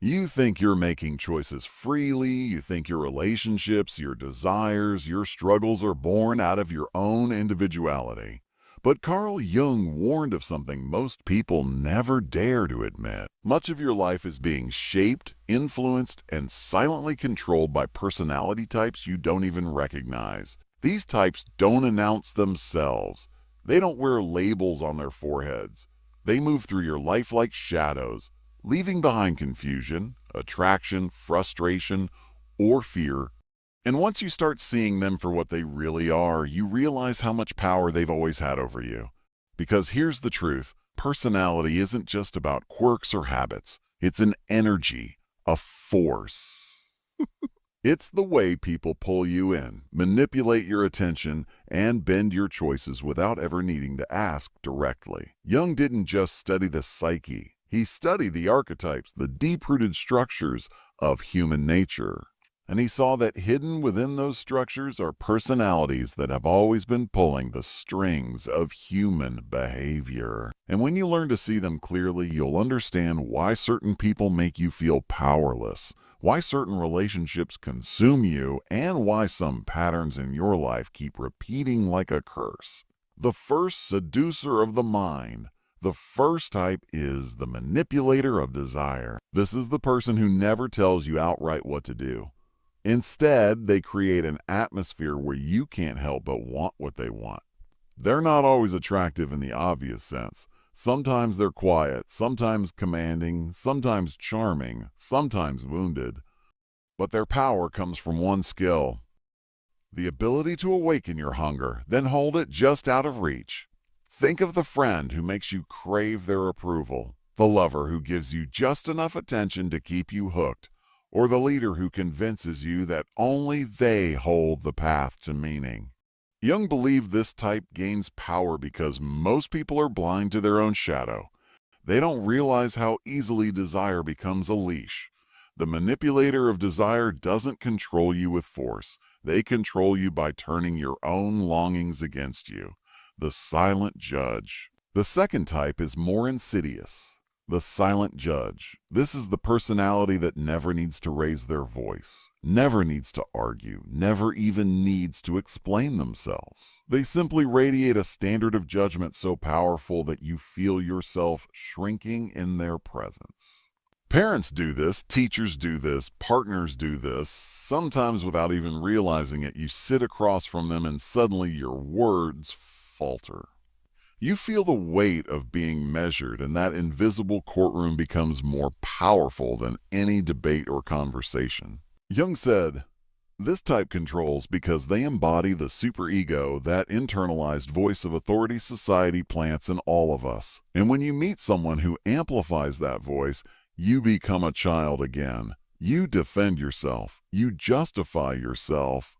You think you're making choices freely, you think your relationships, your desires, your struggles are born out of your own individuality. But Carl Jung warned of something most people never dare to admit. Much of your life is being shaped, influenced, and silently controlled by personality types you don't even recognize. These types don't announce themselves. They don't wear labels on their foreheads. They move through your life like shadows, leaving behind confusion, attraction, frustration, or fear. And once you start seeing them for what they really are, you realize how much power they've always had over you. Because here's the truth, personality isn't just about quirks or habits. It's an energy, a force. It's the way people pull you in, manipulate your attention, and bend your choices without ever needing to ask directly. Jung didn't just study the psyche. He studied the archetypes, the deep-rooted structures of human nature. And he saw that hidden within those structures are personalities that have always been pulling the strings of human behavior. And when you learn to see them clearly, you'll understand why certain people make you feel powerless, why certain relationships consume you, and why some patterns in your life keep repeating like a curse. The first seducer of the mind. The first type is the manipulator of desire. This is the person who never tells you outright what to do. Instead, they create an atmosphere where you can't help but want what they want. They're not always attractive in the obvious sense. Sometimes they're quiet, sometimes commanding, sometimes charming, sometimes wounded. But their power comes from one skill: the ability to awaken your hunger, then hold it just out of reach. Think of the friend who makes you crave their approval, the lover who gives you just enough attention to keep you hooked, or the leader who convinces you that only they hold the path to meaning. Jung believed this type gains power because most people are blind to their own shadow. They don't realize how easily desire becomes a leash. The manipulator of desire doesn't control you with force. They control you by turning your own longings against you. The silent judge. The second type is more insidious. The silent judge. This is the personality that never needs to raise their voice, never needs to argue, never even needs to explain themselves. They simply radiate a standard of judgment so powerful that you feel yourself shrinking in their presence. Parents do this, teachers do this, partners do this. Sometimes without even realizing it, you sit across from them and suddenly your words falter. You feel the weight of being measured, and that invisible courtroom becomes more powerful than any debate or conversation. Jung said, this type controls because they embody the superego, that internalized voice of authority society plants in all of us. And when you meet someone who amplifies that voice, you become a child again. You defend yourself. You justify yourself.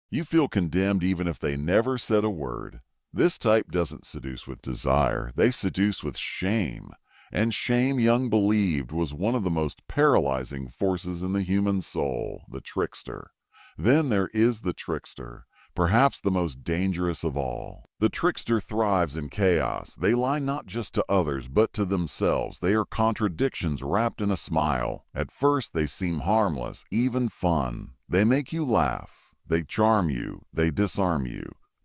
You feel condemned even if they never said a word. This type doesn't seduce with desire, they seduce with shame. And shame, Jung believed, was one of the most paralyzing forces in the human soul, the trickster. Then there is the trickster, perhaps the most dangerous of all. The trickster thrives in chaos. They lie not just to others, but to themselves. They are contradictions wrapped in a smile. At first they seem harmless, even fun. They make you laugh. They charm you. They disarm you.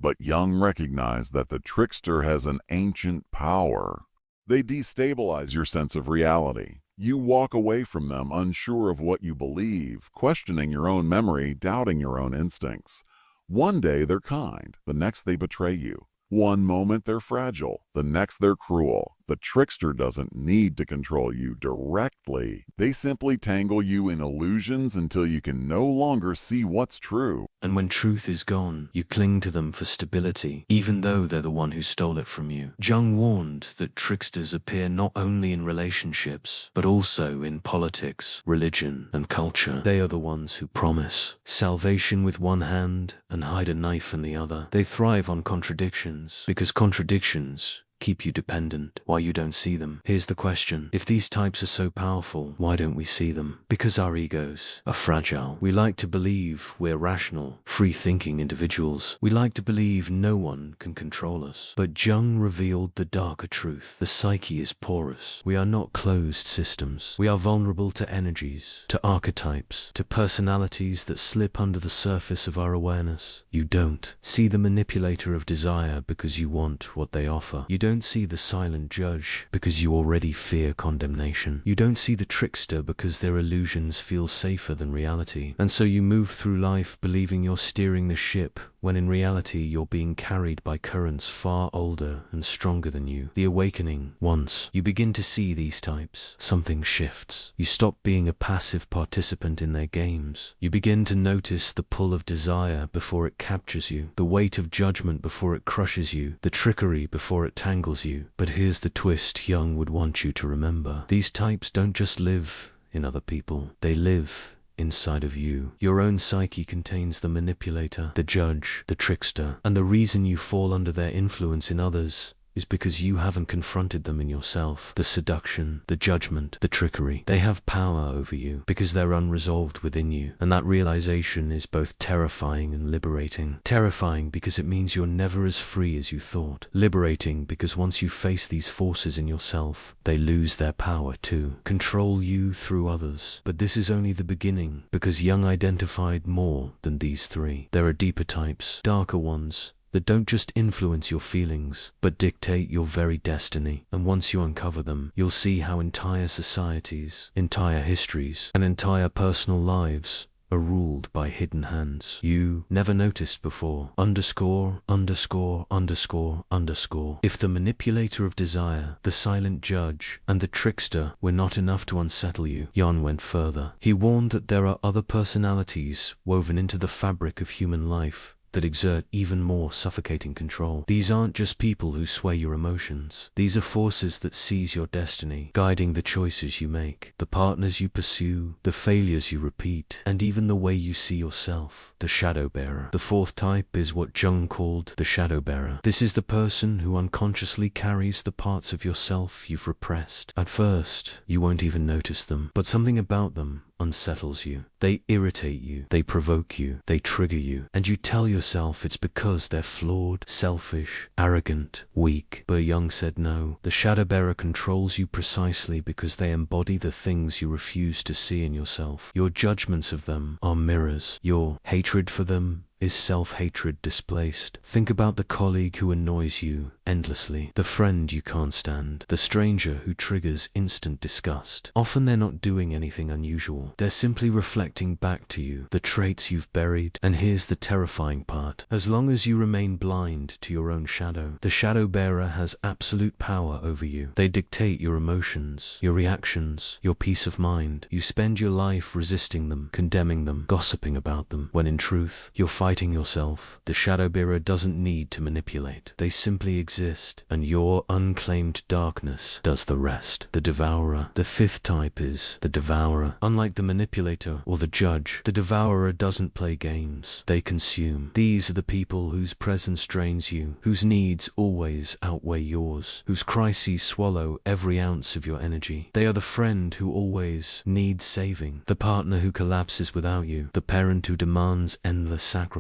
But Jung recognized that the trickster has an ancient power. They destabilize your sense of reality. You walk away from them unsure of what you believe, questioning your own memory, doubting your own instincts. One day they're kind, the next they betray you. One moment they're fragile, the next they're cruel. The trickster doesn't need to control you directly. They simply tangle you in illusions until you can no longer see what's true. And when truth is gone, you cling to them for stability, even though they're the one who stole it from you. Jung warned that tricksters appear not only in relationships, but also in politics, religion, and culture. They are the ones who promise salvation with one hand and hide a knife in the other. They thrive on contradictions, because contradictions keep you dependent, why you don't see them. Here's the question. If these types are so powerful, why don't we see them? Because our egos are fragile. We like to believe we're rational, free-thinking individuals. We like to believe no one can control us. But Jung revealed the darker truth. The psyche is porous. We are not closed systems. We are vulnerable to energies, to archetypes, to personalities that slip under the surface of our awareness. You don't see the manipulator of desire because you want what they offer. You don't see the silent judge because you already fear condemnation. You don't see the trickster because their illusions feel safer than reality. And so you move through life believing you're steering the ship, when in reality you're being carried by currents far older and stronger than you. The awakening. Once you begin to see these types, something shifts. You stop being a passive participant in their games. You begin to notice the pull of desire before it captures you, the weight of judgment before it crushes you, the trickery before it tangles you. But here's the twist Jung would want you to remember. These types don't just live in other people. They live inside of you. Your own psyche contains the manipulator, the judge, the trickster, and the reason you fall under their influence in others is because you haven't confronted them in yourself. The seduction, the judgment, the trickery, they have power over you because they're unresolved within you. And that realization is both terrifying and liberating. Terrifying because it means you're never as free as you thought. Liberating because once you face these forces in yourself, they lose their power too. Control you through others. But this is only the beginning, because Jung identified more than these three. There are deeper types, darker ones, that don't just influence your feelings, but dictate your very destiny. And once you uncover them, you'll see how entire societies, entire histories, and entire personal lives are ruled by hidden hands you never noticed before. Underscore, underscore, underscore, underscore. If the manipulator of desire, the silent judge, and the trickster were not enough to unsettle you, Jung went further. He warned that there are other personalities woven into the fabric of human life that exert even more suffocating control. These aren't just people who sway your emotions. These are forces that seize your destiny, guiding the choices you make, the partners you pursue, the failures you repeat, and even the way you see yourself. The shadow bearer. The fourth type is what Jung called the shadow bearer. This is the person who unconsciously carries the parts of yourself you've repressed. At first, you won't even notice them, but something about them unsettles you. They irritate you, they provoke you, they trigger you, and you tell yourself it's because they're flawed, selfish, arrogant, weak. But Jung said no. The shadow bearer controls you precisely because they embody the things you refuse to see in yourself. Your judgments of them are mirrors. Your hatred for them is self-hatred displaced. Think about the colleague who annoys you endlessly, the friend you can't stand, the stranger who triggers instant disgust. Often they're not doing anything unusual. They're simply reflecting back to you the traits you've buried. And here's the terrifying part. As long as you remain blind to your own shadow, the shadow bearer has absolute power over you. They dictate your emotions, your reactions, your peace of mind. You spend your life resisting them, condemning them, gossiping about them, when in truth, you're fighting yourself. The shadow bearer doesn't need to manipulate. They simply exist, and your unclaimed darkness does the rest. The devourer. The fifth type is the devourer. Unlike the manipulator or the judge, the devourer doesn't play games. They consume. These are the people whose presence drains you, whose needs always outweigh yours, whose crises swallow every ounce of your energy. They are the friend who always needs saving, the partner who collapses without you, the parent who demands endless sacrifice.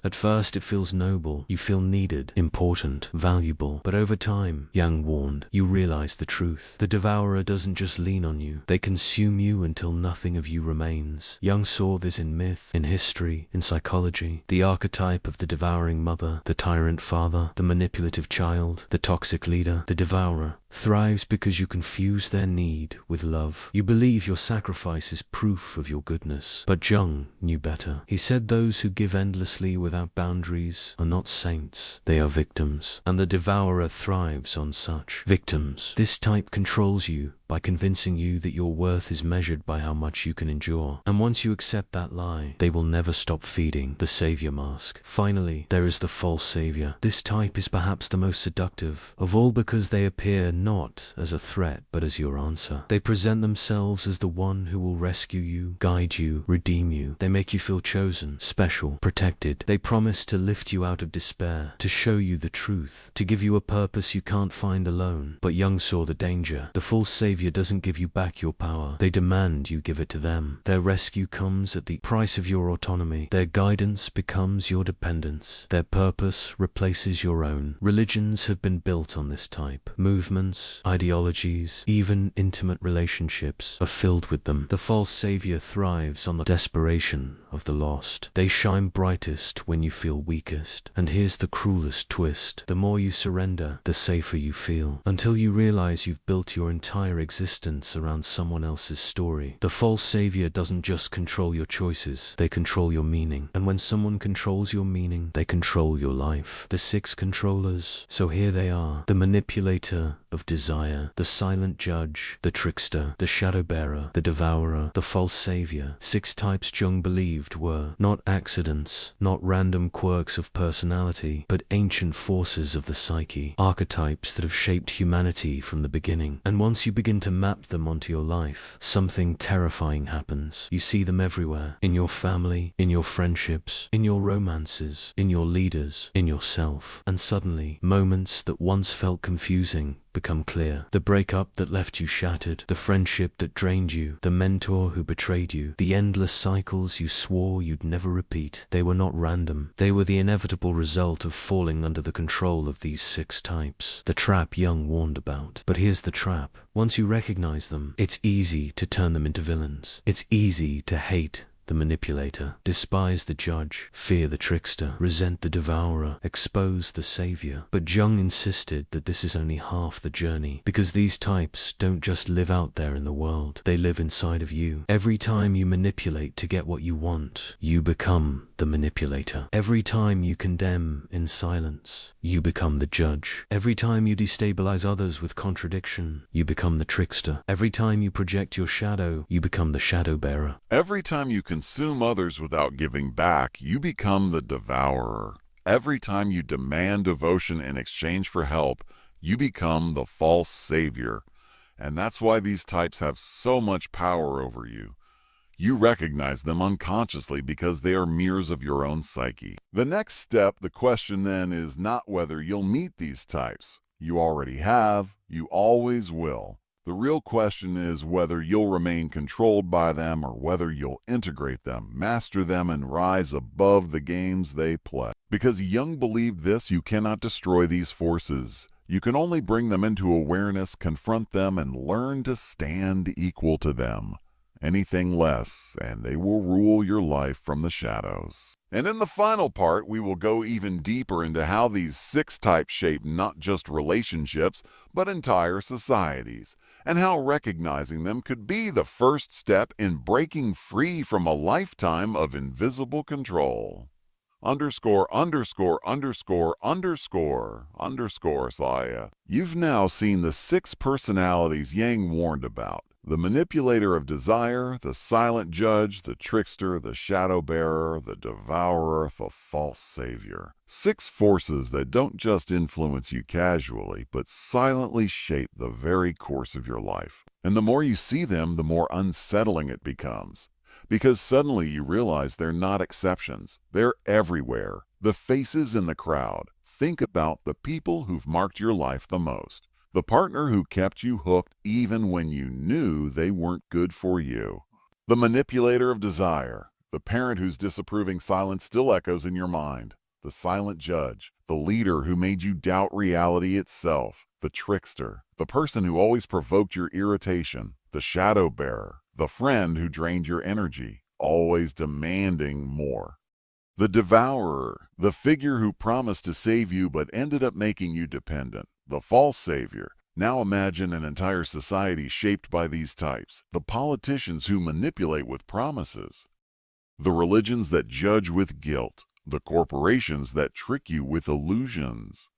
At first it feels noble. You feel needed, important, valuable. But over time, Jung warned, you realize the truth. The devourer doesn't just lean on you. They consume you until nothing of you remains. Jung saw this in myth, in history, in psychology. The archetype of the devouring mother, the tyrant father, the manipulative child, the toxic leader. The devourer thrives because you confuse their need with love. You believe your sacrifice is proof of your goodness. But Jung knew better. He said those who give endlessly without boundaries are not saints. They are victims. And the devourer thrives on such victims. This type controls you by convincing you that your worth is measured by how much you can endure. And once you accept that lie, they will never stop feeding the savior mask. Finally, there is the false savior. This type is perhaps the most seductive of all because they appear not as a threat but as your answer. They present themselves as the one who will rescue you, guide you, redeem you. They make you feel chosen, special, protected. They promise to lift you out of despair, to show you the truth, to give you a purpose you can't find alone. But Jung saw the danger. The false savior doesn't give you back your power. They demand you give it to them. Their rescue comes at the price of your autonomy. Their guidance becomes your dependence. Their purpose replaces your own. Religions have been built on this type. Movements, ideologies, even intimate relationships are filled with them. The false savior thrives on the desperation of the lost. They shine brightest when you feel weakest. And here's the cruelest twist. The more you surrender, the safer you feel, until you realize you've built your entire existence around someone else's story. The false savior doesn't just control your choices, they control your meaning. And when someone controls your meaning, they control your life. The 6 controllers. So here they are. The manipulator of desire, the silent judge, the trickster, the shadow bearer, the devourer, the false savior. 6 types Jung believed were not accidents, not random quirks of personality, but ancient forces of the psyche, archetypes that have shaped humanity from the beginning. And once you begin to map them onto your life, something terrifying happens. You see them everywhere, in your family, in your friendships, in your romances, in your leaders, in yourself. And suddenly, moments that once felt confusing become clear. The breakup that left you shattered, the friendship that drained you, the mentor who betrayed you, the endless cycles you swore you'd never repeat. They were not random. They were the inevitable result of falling under the control of these 6 types. The trap Jung warned about. But here's the trap. Once you recognize them, it's easy to turn them into villains. It's easy to hate the manipulator, despise the judge, fear the trickster, resent the devourer, expose the savior. But Jung insisted that this is only half the journey, because these types don't just live out there in the world, they live inside of you. Every time you manipulate to get what you want, you become the manipulator. Every time you condemn in silence, you become the judge. Every time you destabilize others with contradiction, you become the trickster. Every time you project your shadow, you become the shadow bearer. Every time you consume others without giving back, you become the devourer. Every time you demand devotion in exchange for help, you become the false savior. And that's why these types have so much power over you. You recognize them unconsciously because they are mirrors of your own psyche. The next step, the question then, is not whether you'll meet these types. You already have, you always will. The real question is whether you'll remain controlled by them or whether you'll integrate them, master them, and rise above the games they play. Because Jung believed this, you cannot destroy these forces. You can only bring them into awareness, confront them, and learn to stand equal to them. Anything less, and they will rule your life from the shadows. And in the final part, we will go even deeper into how these 6 types shape not just relationships, but entire societies, and how recognizing them could be the first step in breaking free from a lifetime of invisible control. Saya. You've now seen the 6 personalities Jung warned about. The manipulator of desire, the silent judge, the trickster, the shadow bearer, the devourer, the false savior. 6 forces that don't just influence you casually, but silently shape the very course of your life. And the more you see them, the more unsettling it becomes. Because suddenly you realize they're not exceptions. They're everywhere. The faces in the crowd. Think about the people who've marked your life the most. The partner who kept you hooked even when you knew they weren't good for you. The manipulator of desire. The parent whose disapproving silence still echoes in your mind. The silent judge. The leader who made you doubt reality itself. The trickster. The person who always provoked your irritation. The shadow bearer. The friend who drained your energy, always demanding more. The devourer. The figure who promised to save you but ended up making you dependent. The false savior. Now imagine an entire society shaped by these types. The politicians who manipulate with promises. The religions that judge with guilt. The corporations that trick you with illusions.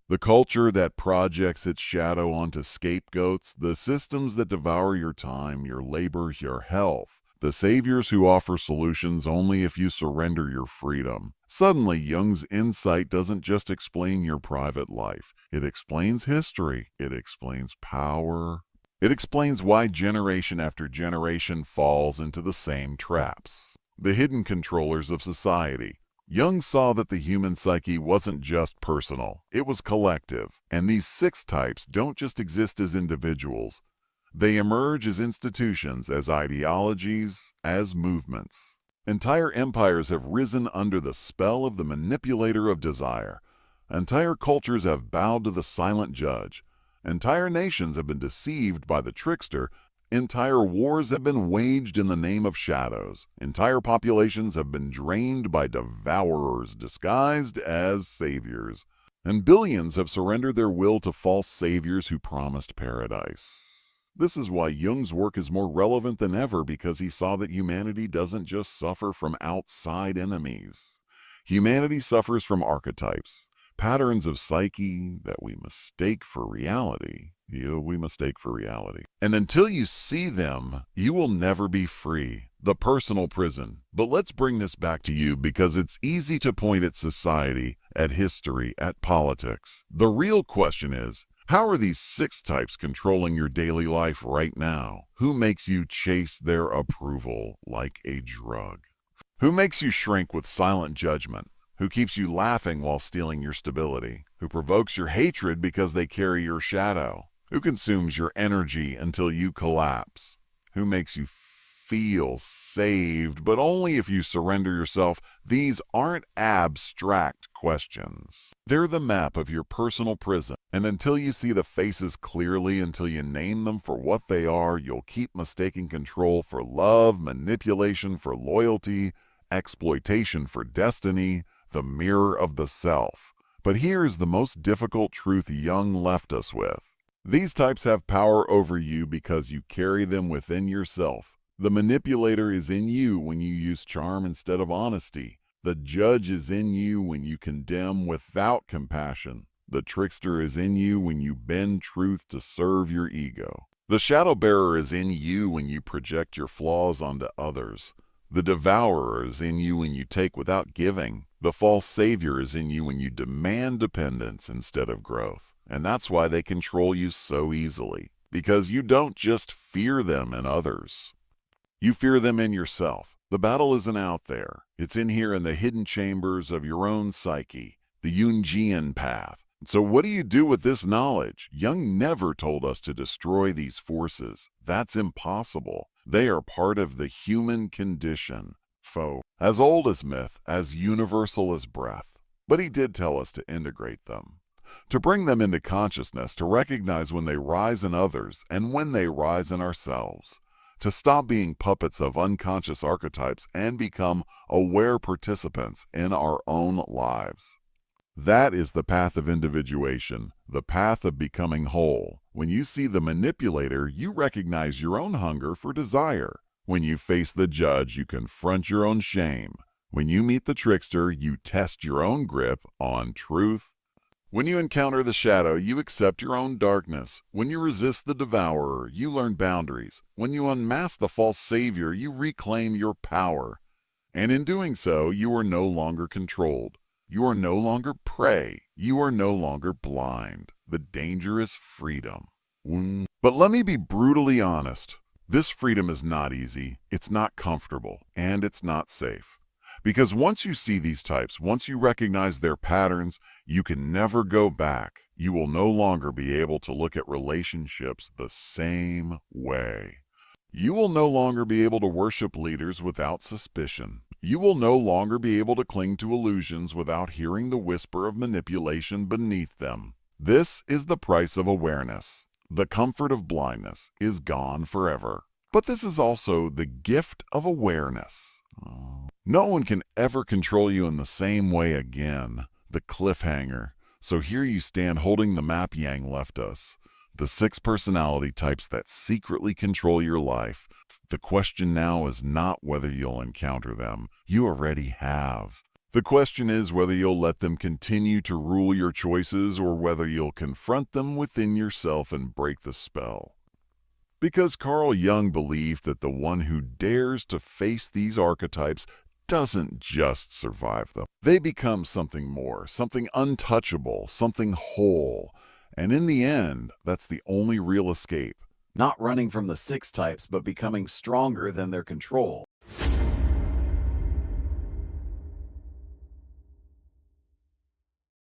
The culture that projects its shadow onto scapegoats, the systems that devour your time, your labor, your health, the saviors who offer solutions only if you surrender your freedom. Suddenly, Jung's insight doesn't just explain your private life. It explains history. It explains power. It explains why generation after generation falls into the same traps. The hidden controllers of society. Jung saw that the human psyche wasn't just personal, it was collective. And these 6 types don't just exist as individuals. They emerge as institutions, as ideologies, as movements. Entire empires have risen under the spell of the manipulator of desire. Entire cultures have bowed to the silent judge. Entire nations have been deceived by the trickster. Entire wars have been waged in the name of shadows. Entire populations have been drained by devourers disguised as saviors. And billions have surrendered their will to false saviors who promised paradise. This is why Jung's work is more relevant than ever, because he saw that humanity doesn't just suffer from outside enemies. Humanity suffers from archetypes, patterns of psyche that we mistake for reality. And until you see them, you will never be free. The personal prison. But let's bring this back to you, because it's easy to point at society, at history, at politics. The real question is, how are these 6 types controlling your daily life right now? Who makes you chase their approval like a drug? Who makes you shrink with silent judgment? Who keeps you laughing while stealing your stability? Who provokes your hatred because they carry your shadow? Who consumes your energy until you collapse? Who makes you feel saved, but only if you surrender yourself? These aren't abstract questions. They're the map of your personal prison. And until you see the faces clearly, until you name them for what they are, you'll keep mistaking control for love, manipulation for loyalty, exploitation for destiny, the mirror of the self. But here's the most difficult truth Jung left us with. These types have power over you because you carry them within yourself. The manipulator is in you when you use charm instead of honesty. The judge is in you when you condemn without compassion. The trickster is in you when you bend truth to serve your ego. The shadow bearer is in you when you project your flaws onto others. The devourer is in you when you take without giving. The false savior is in you when you demand dependence instead of growth. And that's why they control you so easily. Because you don't just fear them in others. You fear them in yourself. The battle isn't out there. It's in here, in the hidden chambers of your own psyche, the Jungian path. So what do you do with this knowledge? Jung never told us to destroy these forces. That's impossible. They are part of the human condition. As old as myth, as universal as breath. But he did tell us to integrate them, to bring them into consciousness, to recognize when they rise in others and when they rise in ourselves, to stop being puppets of unconscious archetypes and become aware participants in our own lives. That is the path of individuation, the path of becoming whole. When you see the manipulator, you recognize your own hunger for desire. When you face the judge, you confront your own shame. When you meet the trickster, you test your own grip on truth. When you encounter the shadow, you accept your own darkness. When you resist the devourer, you learn boundaries. When you unmask the false savior, you reclaim your power. And in doing so, you are no longer controlled. You are no longer prey. You are no longer blind. The danger is freedom. But let me be brutally honest. This freedom is not easy, it's not comfortable, and it's not safe. Because once you see these types, once you recognize their patterns, you can never go back. You will no longer be able to look at relationships the same way. You will no longer be able to worship leaders without suspicion. You will no longer be able to cling to illusions without hearing the whisper of manipulation beneath them. This is the price of awareness. The comfort of blindness is gone forever. But this is also the gift of awareness. No one can ever control you in the same way again. The cliffhanger. So here you stand holding the map Yang left us. The 6 personality types that secretly control your life. The question now is not whether you'll encounter them. You already have. The question is whether you'll let them continue to rule your choices or whether you'll confront them within yourself and break the spell. Because Carl Jung believed that the one who dares to face these archetypes doesn't just survive them. They become something more, something untouchable, something whole. And in the end, that's the only real escape. Not running from the 6 types, but becoming stronger than their control.